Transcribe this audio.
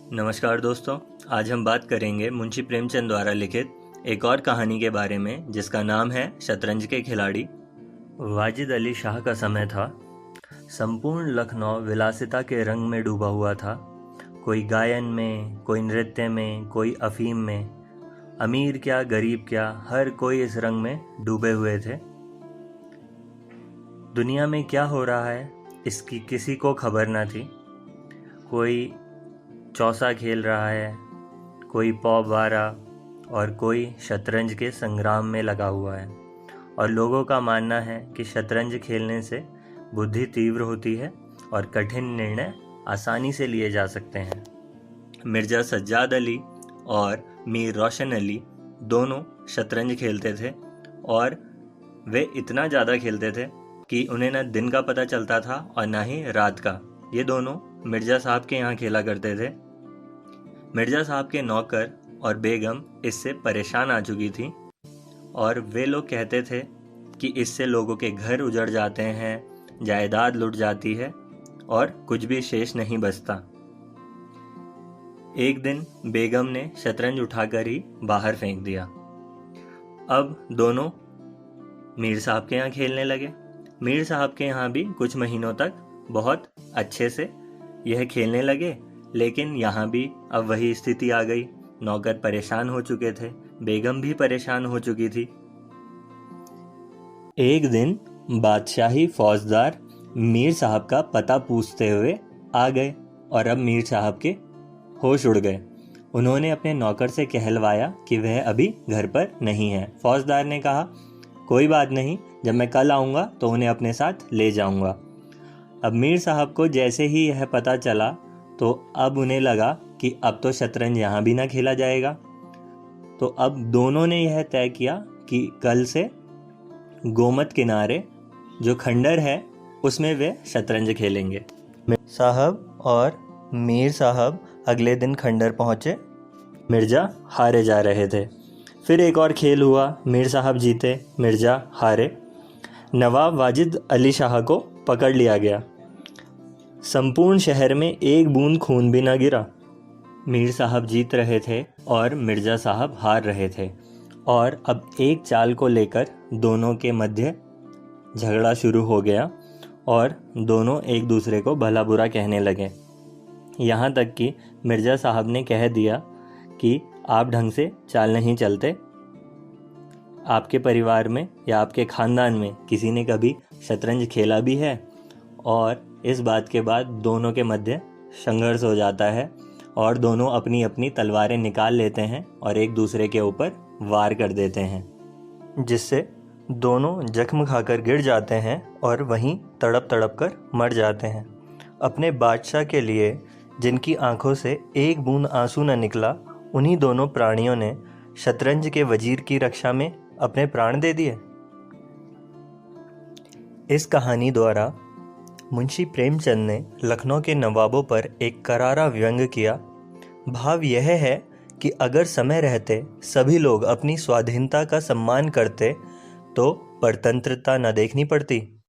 नमस्कार दोस्तों। आज हम बात करेंगे मुंशी प्रेमचंद द्वारा लिखित एक और कहानी के बारे में जिसका नाम है शतरंज के खिलाड़ी। वाजिद अली शाह का समय था। संपूर्ण लखनऊ विलासिता के रंग में डूबा हुआ था। कोई गायन में, कोई नृत्य में, कोई अफीम में। अमीर क्या गरीब क्या, हर कोई इस रंग में डूबे हुए थे। दुनिया में क्या हो रहा है इसकी किसी को खबर न थी। कोई चौसा खेल रहा है, कोई पौ बारा और कोई शतरंज के संग्राम में लगा हुआ है। और लोगों का मानना है कि शतरंज खेलने से बुद्धि तीव्र होती है और कठिन निर्णय आसानी से लिए जा सकते हैं। मिर्ज़ा सज्जाद अली और मीर रोशन अली दोनों शतरंज खेलते थे और वे इतना ज़्यादा खेलते थे कि उन्हें न दिन का पता चलता था और ना ही रात का। ये दोनों मिर्ज़ा साहब के यहाँ खेला करते थे। मिर्ज़ा साहब के नौकर और बेगम इससे परेशान आ चुकी थी और वे लोग कहते थे कि इससे लोगों के घर उजड़ जाते हैं, जायदाद लुट जाती है और कुछ भी शेष नहीं बचता। एक दिन बेगम ने शतरंज उठाकर ही बाहर फेंक दिया। अब दोनों मीर साहब के यहाँ खेलने लगे। मीर साहब के यहाँ भी कुछ महीनों तक बहुत अच्छे से यह खेलने लगे, लेकिन यहाँ भी अब वही स्थिति आ गई। नौकर परेशान हो चुके थे, बेगम भी परेशान हो चुकी थी। एक दिन बादशाही फौजदार मीर साहब का पता पूछते हुए आ गए और अब मीर साहब के होश उड़ गए। उन्होंने अपने नौकर से कहलवाया कि वह अभी घर पर नहीं है। फौजदार ने कहा, कोई बात नहीं, जब मैं कल आऊँगा तो उन्हें अपने साथ ले जाऊँगा। अब मीर साहब को जैसे ही यह पता चला तो अब उन्हें लगा कि अब तो शतरंज यहाँ भी ना खेला जाएगा। तो अब दोनों ने यह तय किया कि कल से गोमत किनारे जो खंडर है उसमें वे शतरंज खेलेंगे। साहब और मीर साहब अगले दिन खंडर पहुँचे। मिर्ज़ा हारे जा रहे थे। फिर एक और खेल हुआ। मीर साहब जीते, मिर्ज़ा हारे। नवाब वाजिद अली शाह को पकड़ लिया गया। संपूर्ण शहर में एक बूंद खून भी न गिरा। मीर साहब जीत रहे थे और मिर्ज़ा साहब हार रहे थे और अब एक चाल को लेकर दोनों के मध्य झगड़ा शुरू हो गया और दोनों एक दूसरे को भला बुरा कहने लगे। यहाँ तक कि मिर्ज़ा साहब ने कह दिया कि आप ढंग से चाल नहीं चलते। आपके परिवार में या आपके ख़ानदान में किसी ने कभी शतरंज खेला भी है? और इस बात के बाद दोनों के मध्य संघर्ष हो जाता है और दोनों अपनी अपनी तलवारें निकाल लेते हैं और एक दूसरे के ऊपर वार कर देते हैं, जिससे दोनों जख्म खाकर गिर जाते हैं और वहीं तड़प तड़प कर मर जाते हैं। अपने बादशाह के लिए जिनकी आंखों से एक बूंद आंसू न निकला, उन्हीं दोनों प्राणियों ने शतरंज के वजीर की रक्षा में अपने प्राण दे दिए। इस कहानी द्वारा मुंशी प्रेमचंद ने लखनऊ के नवाबों पर एक करारा व्यंग किया। भाव यह है कि अगर समय रहते सभी लोग अपनी स्वाधीनता का सम्मान करते तो परतंत्रता न देखनी पड़ती।